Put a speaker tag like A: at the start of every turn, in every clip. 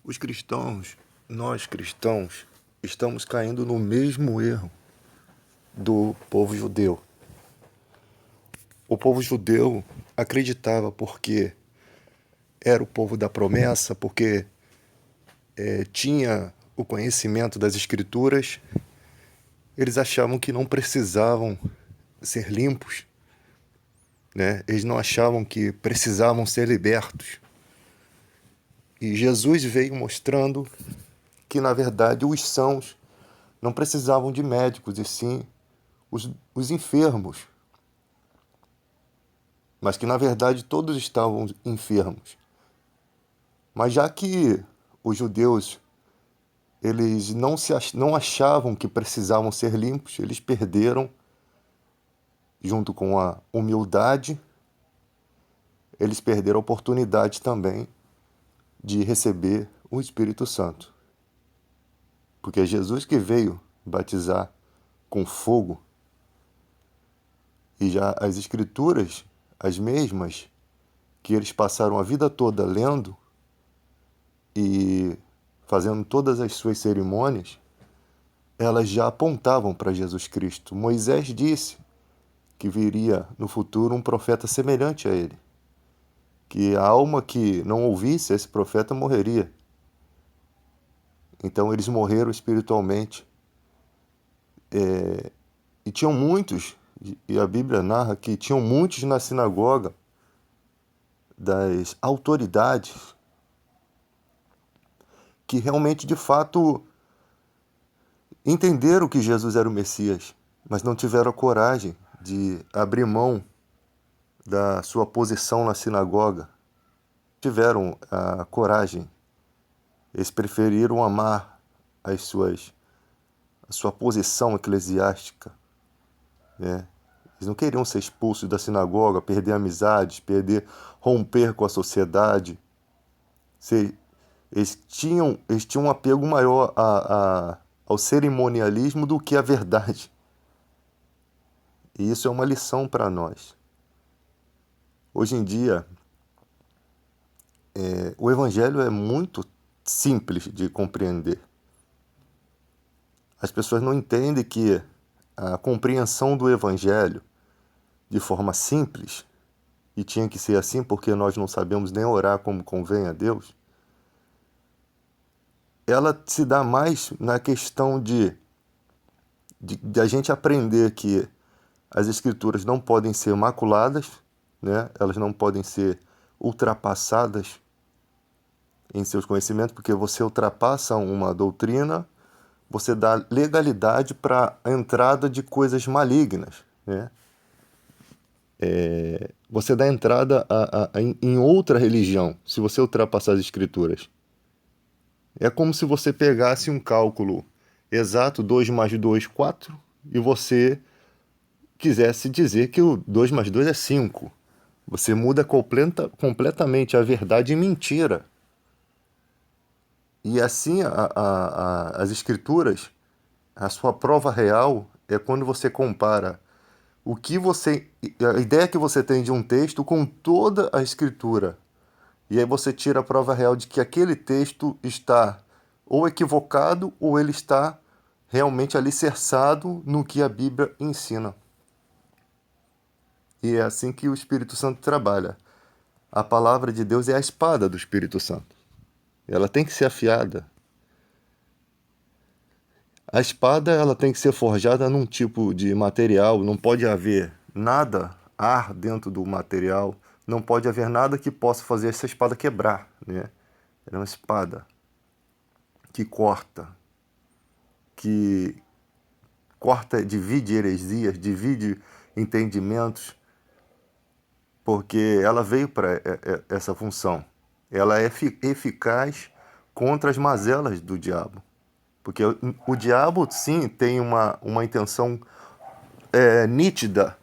A: Os cristãos, nós cristãos, estamos caindo no mesmo erro do povo judeu. O povo judeu acreditava porque era o povo da promessa, porque tinha o conhecimento das escrituras, eles achavam que não precisavam ser limpos, né? Eles não achavam que precisavam ser libertos. E Jesus veio mostrando que, na verdade, os sãos não precisavam de médicos, e sim os enfermos. Mas que, na verdade, todos estavam enfermos. Mas já que os judeus eles não achavam que precisavam ser limpos, eles perderam, junto com a humildade, eles perderam a oportunidade também de receber o Espírito Santo. Porque é Jesus que veio batizar com fogo, e já as Escrituras, as mesmas que eles passaram a vida toda lendo e fazendo todas as suas cerimônias, elas já apontavam para Jesus Cristo. Moisés disse que viria no futuro um profeta semelhante a ele, que a alma que não ouvisse esse profeta morreria. Então eles morreram espiritualmente. E tinham muitos, e a Bíblia narra que tinham muitos na sinagoga das autoridades que realmente, de fato, entenderam que Jesus era o Messias, mas não tiveram a coragem de abrir mão da sua posição na sinagoga. Tiveram a coragem. Eles preferiram amar a sua posição eclesiástica, né? Eles não queriam ser expulsos da sinagoga, perder amizades, romper com a sociedade. Eles tinham um apego maior ao cerimonialismo do que à verdade. E isso é uma lição para nós. Hoje em dia, o Evangelho é muito simples de compreender. As pessoas não entendem que a compreensão do Evangelho de forma simples, e tinha que ser assim porque nós não sabemos nem orar como convém a Deus, ela se dá mais na questão de a gente aprender que as Escrituras não podem ser maculadas, né? Elas não podem ser ultrapassadas em seus conhecimentos, porque você ultrapassa uma doutrina, você dá legalidade para a entrada de coisas malignas, né? Você dá entrada em outra religião, se você ultrapassar as escrituras. É como se você pegasse um cálculo exato, 2 mais 2, 4, e você quisesse dizer que o 2 mais 2 é 5. Você muda completamente a verdade em mentira. E assim as escrituras, a sua prova real é quando você compara a ideia que você tem de um texto com toda a escritura. E aí você tira a prova real de que aquele texto está ou equivocado ou ele está realmente alicerçado no que a Bíblia ensina. E é assim que o Espírito Santo trabalha. A palavra de Deus é a espada do Espírito Santo. Ela tem que ser afiada. A espada ela tem que ser forjada num tipo de material, não pode haver ar dentro do material, não pode haver nada que possa fazer essa espada quebrar, né? Ela é uma espada que que corta, divide heresias, divide entendimentos, porque ela veio para essa função. Ela é eficaz contra as mazelas do diabo. Porque o diabo, sim, tem uma intenção nítida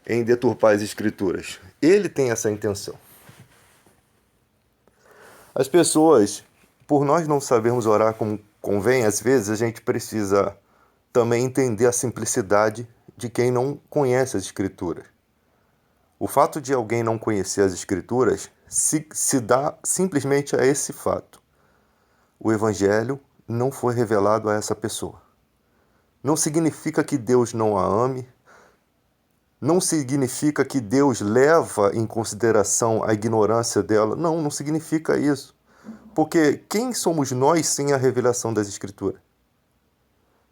A: em deturpar as escrituras. Ele tem essa intenção. As pessoas, por nós não sabermos orar como convém, às vezes a gente precisa também entender a simplicidade de quem não conhece as escrituras. O fato de alguém não conhecer as escrituras se dá simplesmente a esse fato. o Evangelho não foi revelado a essa pessoa. Não significa que Deus não a ame, não significa que Deus leva em consideração a ignorância dela. Não, não significa isso. Porque quem somos nós sem a revelação das Escrituras?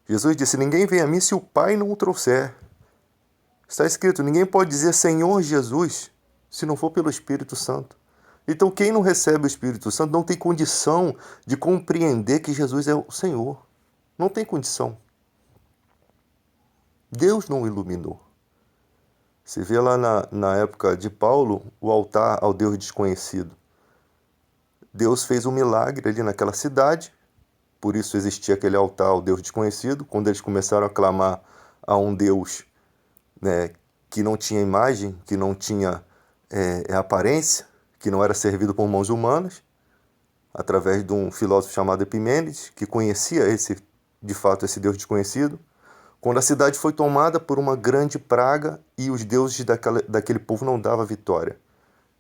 A: Jesus disse: ninguém vem a mim se o Pai não o trouxer. Está escrito: ninguém pode dizer Senhor Jesus se não for pelo Espírito Santo. Então, quem não recebe o Espírito Santo não tem condição de compreender que Jesus é o Senhor. Não tem condição. Deus não o iluminou. Se vê lá na época de Paulo, o altar ao Deus desconhecido. Deus fez um milagre ali naquela cidade, por isso existia aquele altar ao Deus desconhecido. Quando eles começaram a clamar a um Deus, né, que não tinha imagem, que não tinha aparência, que não era servido por mãos humanas, através de um filósofo chamado Epimênides, que conhecia de fato esse Deus desconhecido. Quando a cidade foi tomada por uma grande praga e os deuses daquele povo não davam vitória.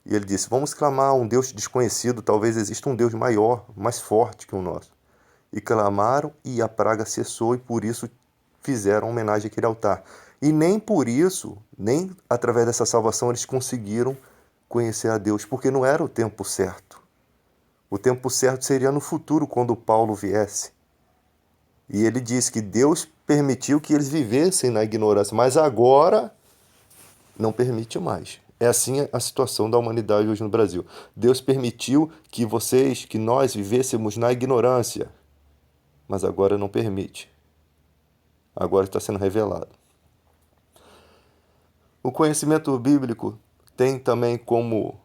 A: E ele disse: vamos clamar a um Deus desconhecido, talvez exista um Deus maior, mais forte que o nosso. E clamaram e a praga cessou e por isso fizeram homenagem àquele altar. E nem por isso, nem através dessa salvação, eles conseguiram conhecer a Deus, porque não era o tempo certo. O tempo certo seria no futuro, quando Paulo viesse. E ele disse que Deus permitiu que eles vivessem na ignorância, mas agora não permite mais. É assim a situação da humanidade hoje no Brasil. Deus permitiu que nós vivêssemos na ignorância, mas agora não permite. Agora está sendo revelado. O conhecimento bíblico tem também como,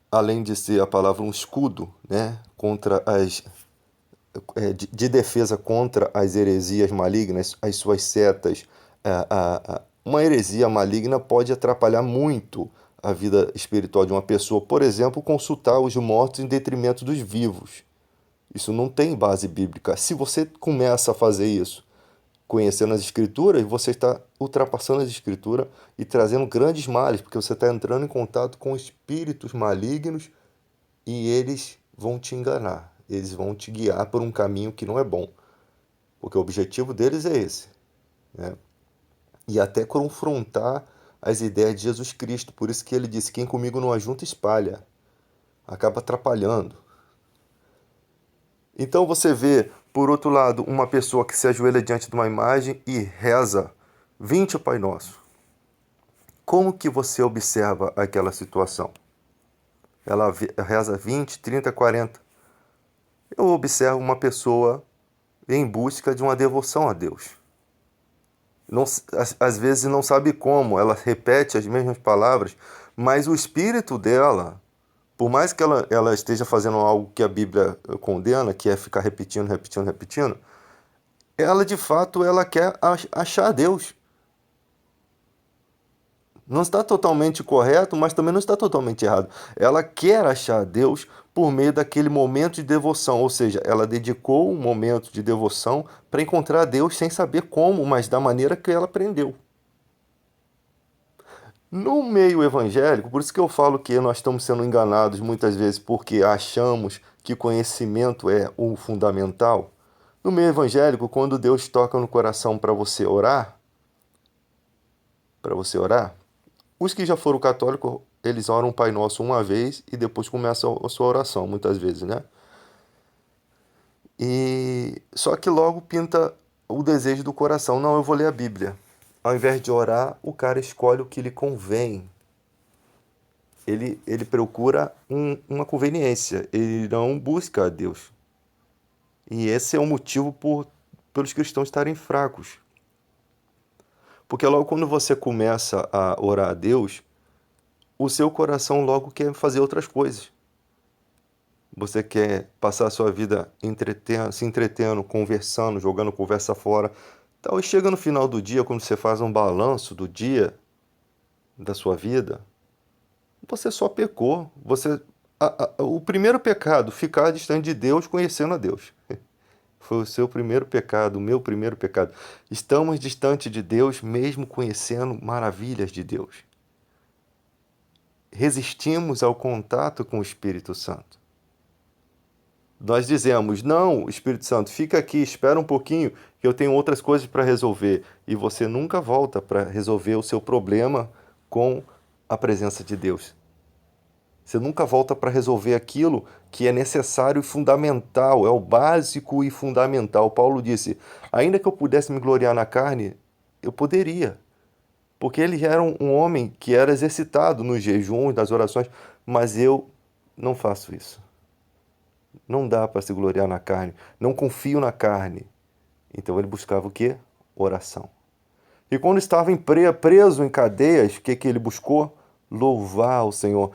A: além de ser a palavra um escudo, né, contra de defesa contra as heresias malignas, as suas setas. Uma heresia maligna pode atrapalhar muito a vida espiritual de uma pessoa. Por exemplo, consultar os mortos em detrimento dos vivos. Isso não tem base bíblica. Se você começa a fazer isso conhecendo as Escrituras, você está ultrapassando as Escrituras e trazendo grandes males, porque você está entrando em contato com espíritos malignos e eles vão te enganar. Eles vão te guiar por um caminho que não é bom, porque o objetivo deles é esse, né? E até confrontar as ideias de Jesus Cristo. Por isso que ele disse: quem comigo não ajunta, espalha. Acaba atrapalhando. Então você vê, por outro lado, uma pessoa que se ajoelha diante de uma imagem e reza 20 Pai Nosso. Como que você observa aquela situação? Ela reza 20, 30, 40. Eu observo uma pessoa em busca de uma devoção a Deus. Não, às vezes não sabe como, ela repete as mesmas palavras, mas o espírito dela, por mais que ela esteja fazendo algo que a Bíblia condena, que é ficar repetindo, repetindo, repetindo, ela de fato ela quer achar Deus. Não está totalmente correto, mas também não está totalmente errado. Ela quer achar Deus por meio daquele momento de devoção, ou seja, ela dedicou um momento de devoção para encontrar Deus sem saber como, mas da maneira que ela aprendeu. No meio evangélico, por isso que eu falo que nós estamos sendo enganados muitas vezes porque achamos que conhecimento é o fundamental. No meio evangélico, quando Deus toca no coração para você orar, os que já foram católicos, eles oram o Pai Nosso uma vez e depois começam a sua oração, muitas vezes, né? E só que logo pinta o desejo do coração: não, eu vou ler a Bíblia. Ao invés de orar, o cara escolhe o que lhe convém. Ele procura uma conveniência, ele não busca a Deus. E esse é o motivo pelos cristãos estarem fracos. Porque logo quando você começa a orar a Deus, o seu coração logo quer fazer outras coisas. Você quer passar a sua vida se entretendo, conversando, jogando conversa fora. Tal. E chega no final do dia, quando você faz um balanço do dia, da sua vida, você só pecou. O primeiro pecado, ficar distante de Deus, conhecendo a Deus. Foi o seu primeiro pecado, o meu primeiro pecado. Estamos distante de Deus, mesmo conhecendo maravilhas de Deus. Resistimos ao contato com o Espírito Santo. Nós dizemos, não, Espírito Santo, fica aqui, espera um pouquinho, que eu tenho outras coisas para resolver. E você nunca volta para resolver o seu problema com a presença de Deus. Você nunca volta para resolver aquilo que é necessário e fundamental, é o básico e fundamental. Paulo disse: ainda que eu pudesse me gloriar na carne, eu poderia, porque ele era um homem que era exercitado nos jejuns, nas orações, mas eu não faço isso. Não dá para se gloriar na carne, não confio na carne. Então ele buscava o quê? Oração. E quando estava preso em cadeias, o que que ele buscou? Louvar o Senhor.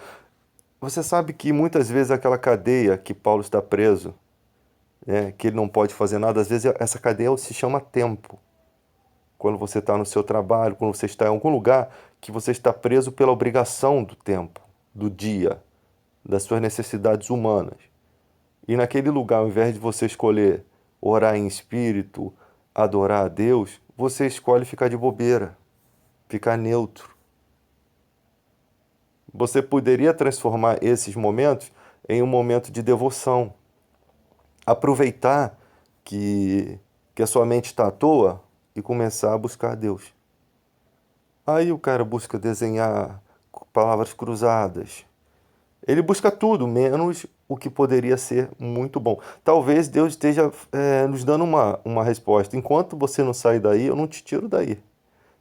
A: Você sabe que muitas vezes aquela cadeia que Paulo está preso, né, que ele não pode fazer nada, às vezes essa cadeia se chama tempo. Quando você está no seu trabalho, quando você está em algum lugar que você está preso pela obrigação do tempo, do dia, das suas necessidades humanas. E naquele lugar, ao invés de você escolher orar em espírito, adorar a Deus, você escolhe ficar de bobeira, ficar neutro. Você poderia transformar esses momentos em um momento de devoção. Aproveitar que a sua mente está à toa e começar a buscar a Deus. Aí o cara busca desenhar palavras cruzadas. Ele busca tudo, menos o que poderia ser muito bom. Talvez Deus esteja nos dando uma resposta. Enquanto você não sair daí, eu não te tiro daí.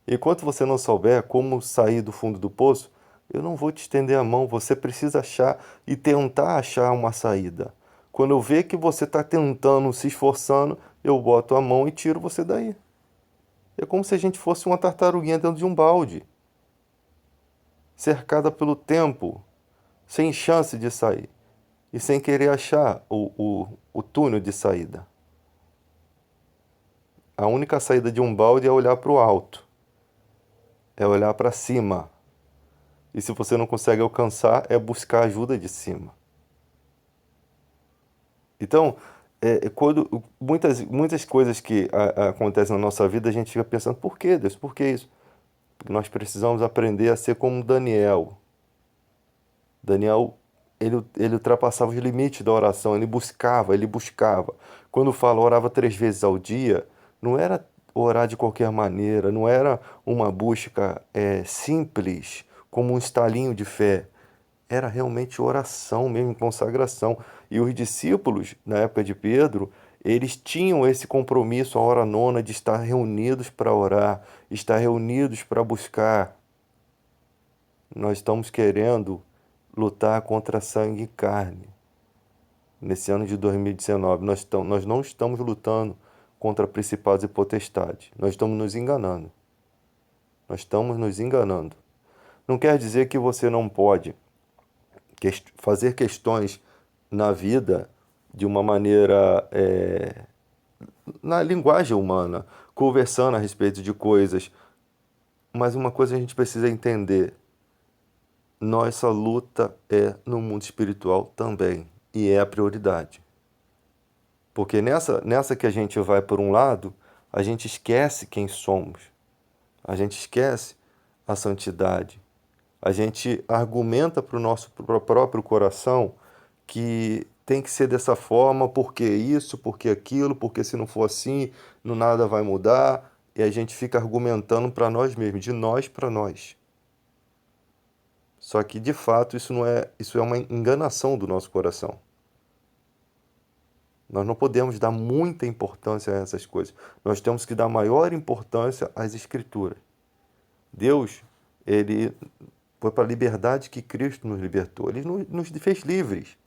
A: Enquanto você não souber como sair do fundo do poço, eu não vou te estender a mão. Você precisa achar e tentar achar uma saída. Quando eu ver que você está tentando, se esforçando, eu boto a mão e tiro você daí. É como se a gente fosse uma tartaruguinha dentro de um balde, cercada pelo tempo, sem chance de sair e sem querer achar o túnel de saída. A única saída de um balde é olhar para o alto, é olhar para cima. E se você não consegue alcançar, é buscar ajuda de cima. Então, quando muitas coisas que acontecem na nossa vida, a gente fica pensando, por que, Deus? Por que isso? Porque nós precisamos aprender a ser como Daniel. Daniel, ele ultrapassava os limites da oração, ele buscava, ele buscava. Quando fala orava 3 vezes ao dia, não era orar de qualquer maneira, não era uma busca simples, como um estalinho de fé. Era realmente oração mesmo, consagração. E os discípulos, na época de Pedro, eles tinham esse compromisso, a hora nona, de estar reunidos para orar, estar reunidos para buscar. Nós estamos querendo lutar contra sangue e carne. Nesse ano de 2019, nós não estamos lutando contra principados e potestades. Nós estamos nos enganando. Nós estamos nos enganando. Não quer dizer que você não pode fazer questões na vida de uma maneira, na linguagem humana, conversando a respeito de coisas. Mas uma coisa a gente precisa entender: nossa luta é no mundo espiritual também, e é a prioridade. Porque nessa que a gente vai por um lado, a gente esquece quem somos, a gente esquece a santidade, a gente argumenta para o nosso próprio coração que tem que ser dessa forma, porque isso, porque aquilo, porque se não for assim, não nada vai mudar, e a gente fica argumentando para nós mesmos, de nós para nós. Só que de fato isso é uma enganação do nosso coração. Nós não podemos dar muita importância a essas coisas. Nós temos que dar maior importância às Escrituras. Deus, ele foi para a liberdade que Cristo nos libertou. Ele nos fez livres.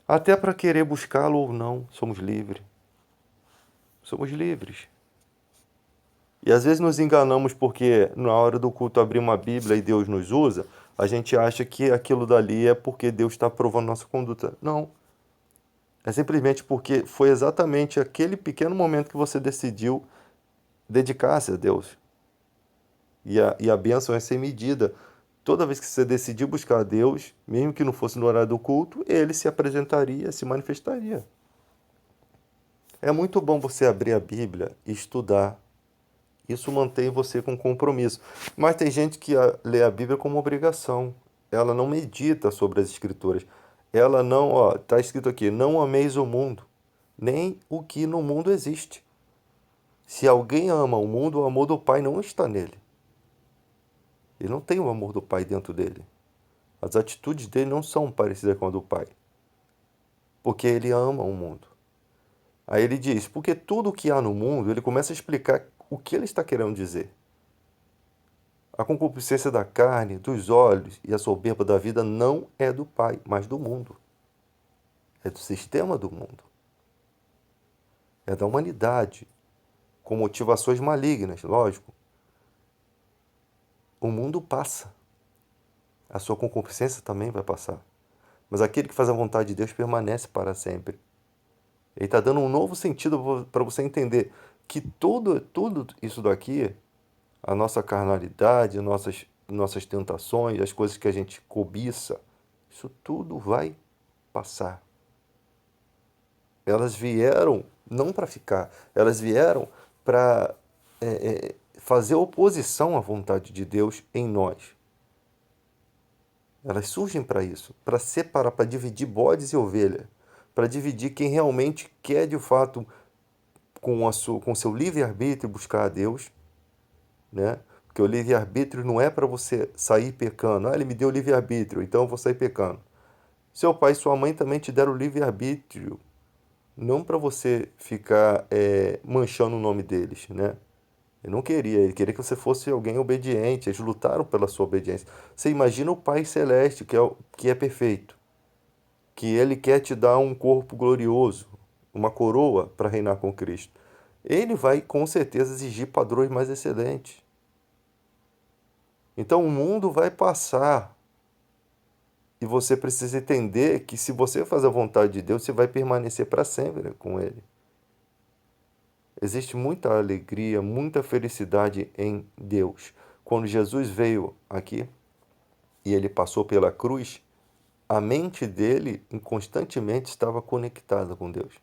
A: Até para querer buscá-lo ou não, somos livres. Somos livres. E às vezes nos enganamos porque na hora do culto abrir uma Bíblia e Deus nos usa, a gente acha que aquilo dali é porque Deus está aprovando nossa conduta. Não. É simplesmente porque foi exatamente aquele pequeno momento que você decidiu dedicar-se a Deus. E a bênção é sem medida. Toda vez que você decidir buscar a Deus, mesmo que não fosse no horário do culto, ele se apresentaria, se manifestaria. É muito bom você abrir a Bíblia e estudar. Isso mantém você com compromisso. Mas tem gente que lê a Bíblia como obrigação. Ela não medita sobre as Escrituras. Ela não, ó, tá escrito aqui, não ameis o mundo, nem o que no mundo existe. Se alguém ama o mundo, o amor do Pai não está nele. Ele não tem o amor do Pai dentro dele. As atitudes dele não são parecidas com a do Pai, porque ele ama o mundo. Aí ele diz, porque tudo o que há no mundo, ele começa a explicar o que ele está querendo dizer. A concupiscência da carne, dos olhos e a soberba da vida não é do Pai, mas do mundo. É do sistema do mundo. É da humanidade, com motivações malignas, lógico. O mundo passa. A sua concupiscência também vai passar. Mas aquele que faz a vontade de Deus permanece para sempre. Ele está dando um novo sentido para você entender que tudo isso daqui, a nossa carnalidade, nossas tentações, as coisas que a gente cobiça, isso tudo vai passar. Elas vieram não para ficar, elas vieram para fazer oposição à vontade de Deus em nós. Elas surgem para isso, para separar, para dividir bodes e ovelha, para dividir quem realmente quer de fato, com seu livre-arbítrio, buscar a Deus, né? Porque o livre-arbítrio não é para você sair pecando. Ah, ele me deu livre-arbítrio, então eu vou sair pecando. Seu pai e sua mãe também te deram livre-arbítrio, não para você ficar manchando o nome deles, né? Ele queria que você fosse alguém obediente, eles lutaram pela sua obediência. Você imagina o Pai Celeste, que é perfeito, que ele quer te dar um corpo glorioso, uma coroa para reinar com Cristo. Ele vai com certeza exigir padrões mais excelentes. Então o mundo vai passar e você precisa entender que se você fazer a vontade de Deus, você vai permanecer para sempre com Ele. Existe muita alegria, muita felicidade em Deus. Quando Jesus veio aqui e ele passou pela cruz, a mente dele constantemente estava conectada com Deus.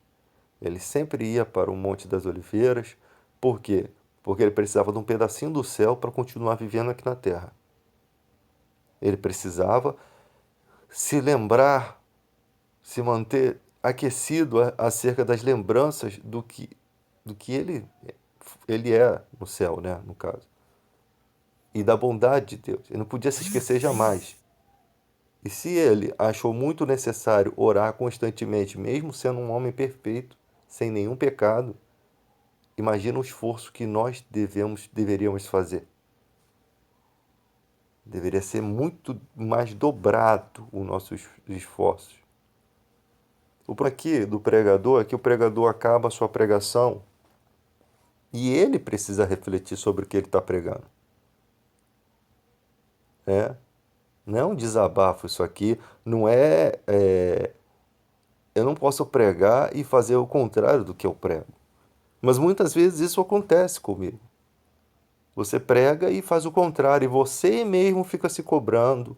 A: Ele sempre ia para o Monte das Oliveiras. Por quê? Porque ele precisava de um pedacinho do céu para continuar vivendo aqui na terra. Ele precisava se lembrar, se manter aquecido acerca das lembranças do que ele é no céu, né, no caso. E da bondade de Deus. Ele não podia se esquecer jamais. E se ele achou muito necessário orar constantemente, mesmo sendo um homem perfeito, sem nenhum pecado, imagina o esforço que nós deveríamos fazer. Deveria ser muito mais dobrado os nossos esforços. O problema aqui do pregador é que o pregador acaba a sua pregação e ele precisa refletir sobre o que ele está pregando. Não é um desabafo isso aqui, não eu não posso pregar e fazer o contrário do que eu prego. Mas muitas vezes isso acontece comigo. Você prega e faz o contrário, e você mesmo fica se cobrando,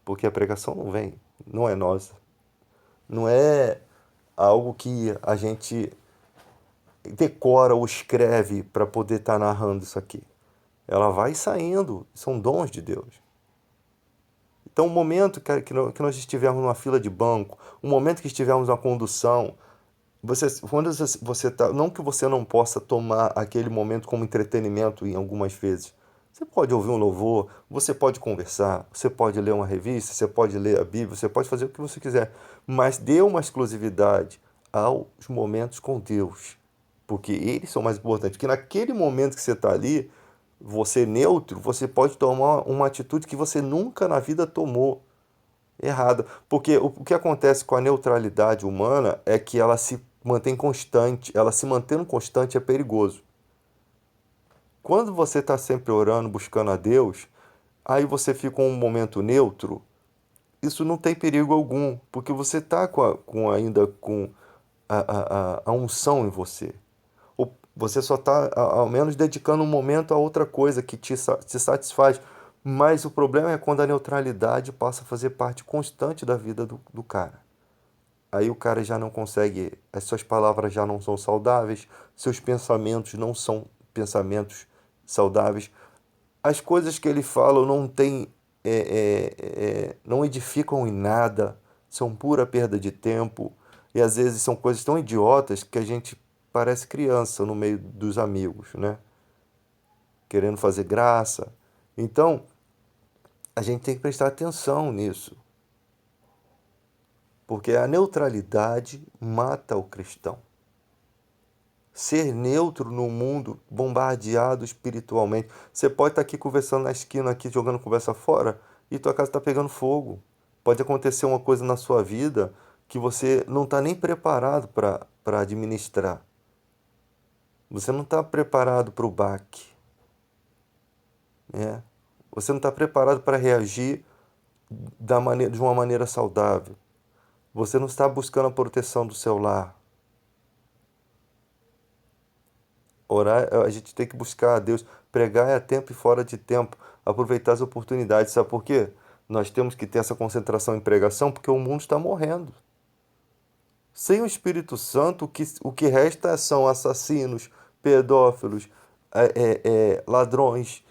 A: porque a pregação não vem, não é nossa. Não é algo que a gente decora ou escreve para poder estar narrando isso aqui. Ela vai saindo, são dons de Deus. Então, o momento que nós estivermos numa fila de banco, o momento que estivermos na condução, quando você tá, não que você não possa tomar aquele momento como entretenimento em algumas vezes. Você pode ouvir um louvor, você pode conversar, você pode ler uma revista, você pode ler a Bíblia, você pode fazer o que você quiser, mas dê uma exclusividade aos momentos com Deus, porque eles são mais importantes. Porque naquele momento que você está ali, você neutro, você pode tomar uma atitude que você nunca na vida tomou errada. Porque o que acontece com a neutralidade humana é que ela se mantém constante. Ela se mantendo constante é perigoso. Quando você está sempre orando, buscando a Deus, aí você fica um momento neutro, isso não tem perigo algum, porque você está ainda com a unção em você. Ou você só está, ao menos, dedicando um momento a outra coisa que te satisfaz. Mas o problema é quando a neutralidade passa a fazer parte constante da vida do cara. Aí o cara já não consegue, as suas palavras já não são saudáveis, seus pensamentos não são pensamentos saudáveis. As coisas que ele fala não edificam em nada, são pura perda de tempo, e às vezes são coisas tão idiotas que a gente parece criança no meio dos amigos, né? Querendo fazer graça. Então, a gente tem que prestar atenção nisso, porque a neutralidade mata o cristão. Ser neutro no mundo bombardeado espiritualmente. Você pode estar aqui conversando na esquina, aqui jogando conversa fora, e tua casa está pegando fogo. Pode acontecer uma coisa na sua vida que você não está nem preparado para administrar. Você não está preparado para o baque, né? Você não está preparado para reagir de uma maneira saudável. Você não está buscando a proteção do seu lar. Orar, a gente tem que buscar a Deus, pregar é a tempo e fora de tempo, aproveitar as oportunidades. Sabe por quê? Nós temos que ter essa concentração em pregação porque o mundo está morrendo. Sem o Espírito Santo, o que resta são assassinos, pedófilos, ladrões,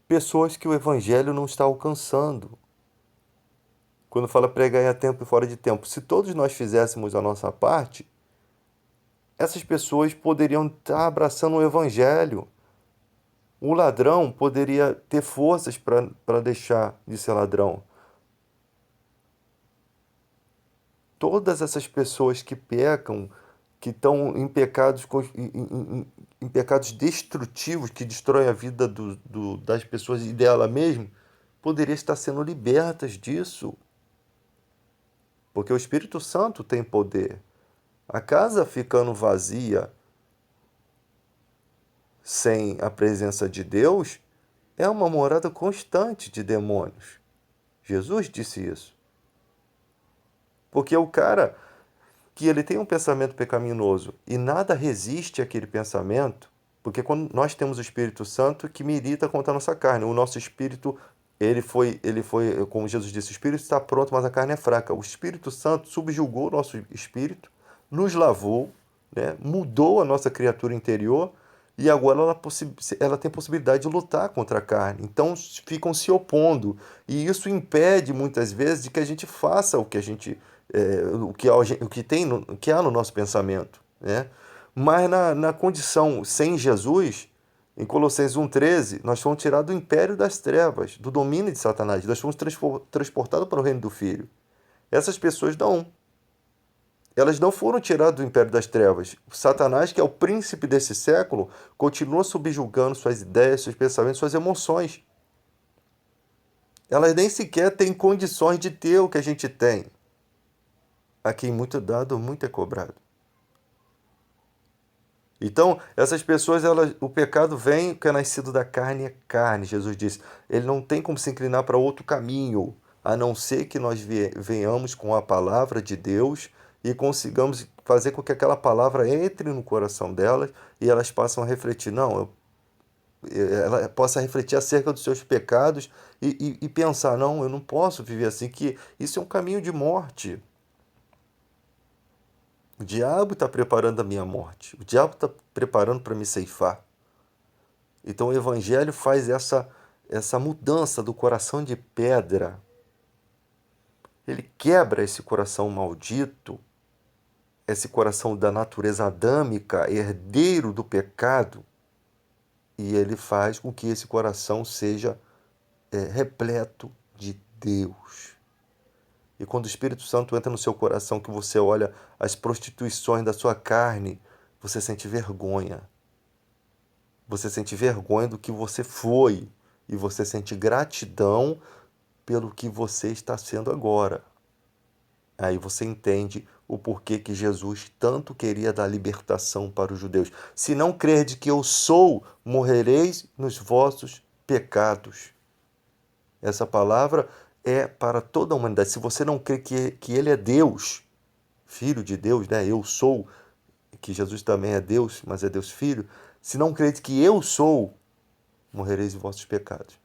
A: pessoas que o Evangelho não está alcançando. Quando fala pregar é a tempo e fora de tempo, se todos nós fizéssemos a nossa parte, essas pessoas poderiam estar abraçando o Evangelho. O ladrão poderia ter forças para deixar de ser ladrão. Todas essas pessoas que pecam, que estão em pecados, em pecados destrutivos, que destroem a vida das pessoas e dela mesmo, poderiam estar sendo libertas disso. Porque o Espírito Santo tem poder. A casa ficando vazia, sem a presença de Deus, é uma morada constante de demônios. Jesus disse isso. Porque o cara que ele tem um pensamento pecaminoso e nada resiste àquele pensamento, porque quando nós temos o Espírito Santo que milita contra a nossa carne, o nosso espírito, ele foi, como Jesus disse, o espírito está pronto, mas a carne é fraca. O Espírito Santo subjugou o nosso espírito, nos lavou, né, mudou a nossa criatura interior e agora ela tem possibilidade de lutar contra a carne. Então ficam se opondo e isso impede muitas vezes de que a gente faça o que a gente o que há no nosso pensamento, né? Mas na condição sem Jesus, em Colossenses 1,13, nós fomos tirados do império das trevas, do domínio de Satanás. Nós fomos transportados para o reino do Filho. Essas pessoas não. Elas não foram tiradas do império das trevas. Satanás, que é o príncipe desse século, continua subjugando suas ideias, seus pensamentos, suas emoções. Elas nem sequer têm condições de ter o que a gente tem. A quem muito é dado, muito é cobrado. Então, essas pessoas, o pecado vem, o que é nascido da carne é carne. Jesus disse, ele não tem como se inclinar para outro caminho, a não ser que nós venhamos com a palavra de Deus e consigamos fazer com que aquela palavra entre no coração delas e elas possam refletir. Não, ela possa refletir acerca dos seus pecados e pensar, não, eu não posso viver assim, que isso é um caminho de morte. O diabo está preparando a minha morte. O diabo está preparando para me ceifar. Então o Evangelho faz essa mudança do coração de pedra. Ele quebra esse coração maldito, esse coração da natureza adâmica, herdeiro do pecado, e ele faz com que esse coração seja repleto de Deus. E quando o Espírito Santo entra no seu coração, que você olha as prostituições da sua carne, você sente vergonha. Você sente vergonha do que você foi. E você sente gratidão pelo que você está sendo agora. Aí você entende o porquê que Jesus tanto queria dar libertação para os judeus. Se não crede que eu sou, morrereis nos vossos pecados. Essa palavra é para toda a humanidade. Se você não crê que Ele é Deus, Filho de Deus, né? Eu sou, que Jesus também é Deus, mas é Deus Filho. Se não crê que eu sou, morrereis em vossos pecados.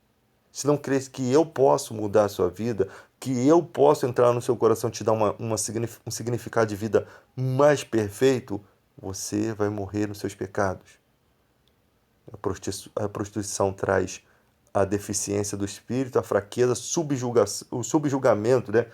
A: Se não crê que eu posso mudar a sua vida, que eu posso entrar no seu coração e te dar um significado de vida mais perfeito, você vai morrer nos seus pecados. A prostituição traz a deficiência do espírito, a fraqueza, o subjugamento, né?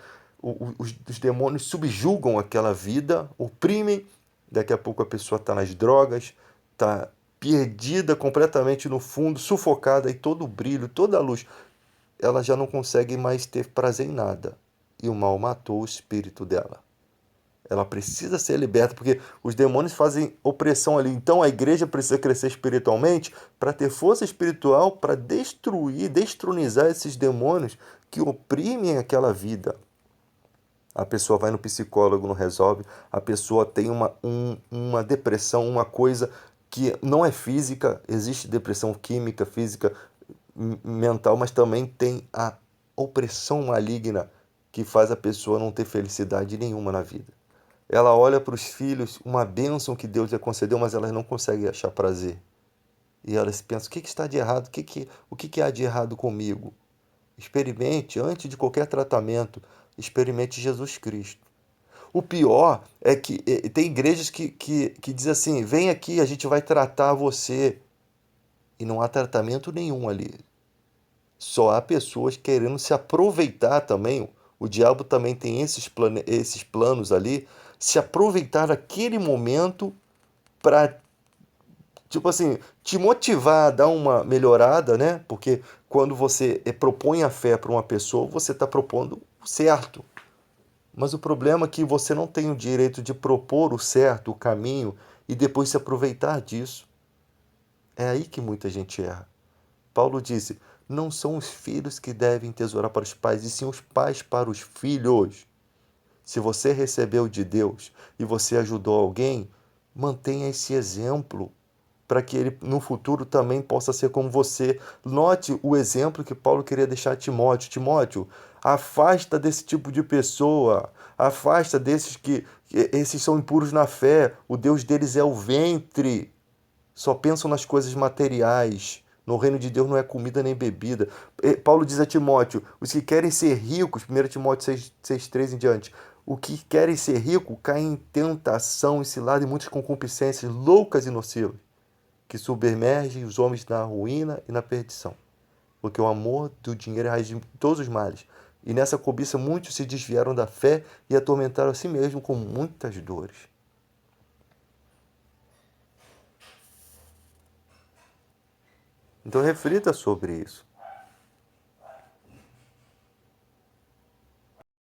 A: os demônios subjugam aquela vida, oprimem, daqui a pouco a pessoa está nas drogas, está perdida completamente no fundo, sufocada, e todo o brilho, toda a luz, ela já não consegue mais ter prazer em nada. E o mal matou o espírito dela. Ela precisa ser liberta, porque os demônios fazem opressão ali. Então a igreja precisa crescer espiritualmente para ter força espiritual para destruir, destronizar esses demônios que oprimem aquela vida. A pessoa vai no psicólogo, não resolve. A pessoa tem uma depressão, uma coisa que não é física. Existe depressão química, física, mental, mas também tem a opressão maligna que faz a pessoa não ter felicidade nenhuma na vida. Ela olha para os filhos, uma bênção que Deus lhe concedeu, mas elas não conseguem achar prazer. E elas pensam: o que está de errado? O que há de errado comigo? Experimente, antes de qualquer tratamento, experimente Jesus Cristo. O pior é que tem igrejas que dizem assim: vem aqui, a gente vai tratar você. E não há tratamento nenhum ali. Só há pessoas querendo se aproveitar também. O diabo também tem esses planos ali, se aproveitar daquele momento para, tipo assim, te motivar a dar uma melhorada, né? Porque quando você propõe a fé para uma pessoa, você está propondo o certo. Mas o problema é que você não tem o direito de propor o certo, o caminho, e depois se aproveitar disso. É aí que muita gente erra. Paulo disse: não são os filhos que devem tesourar para os pais, e sim os pais para os filhos. Se você recebeu de Deus e você ajudou alguém, mantenha esse exemplo para que ele no futuro também possa ser como você. Note o exemplo que Paulo queria deixar a Timóteo. Timóteo, afasta desse tipo de pessoa, afasta desses que esses são impuros na fé. O Deus deles é o ventre. Só pensam nas coisas materiais. No reino de Deus não é comida nem bebida. Paulo diz a Timóteo: os que querem ser ricos, 1 Timóteo 6,3 em diante, o que querem ser rico caem em tentação e cilada em muitas concupiscências loucas e nocivas, que submergem os homens na ruína e na perdição. Porque o amor do dinheiro é a raiz de todos os males. E nessa cobiça muitos se desviaram da fé e atormentaram a si mesmos com muitas dores. Então reflita sobre isso.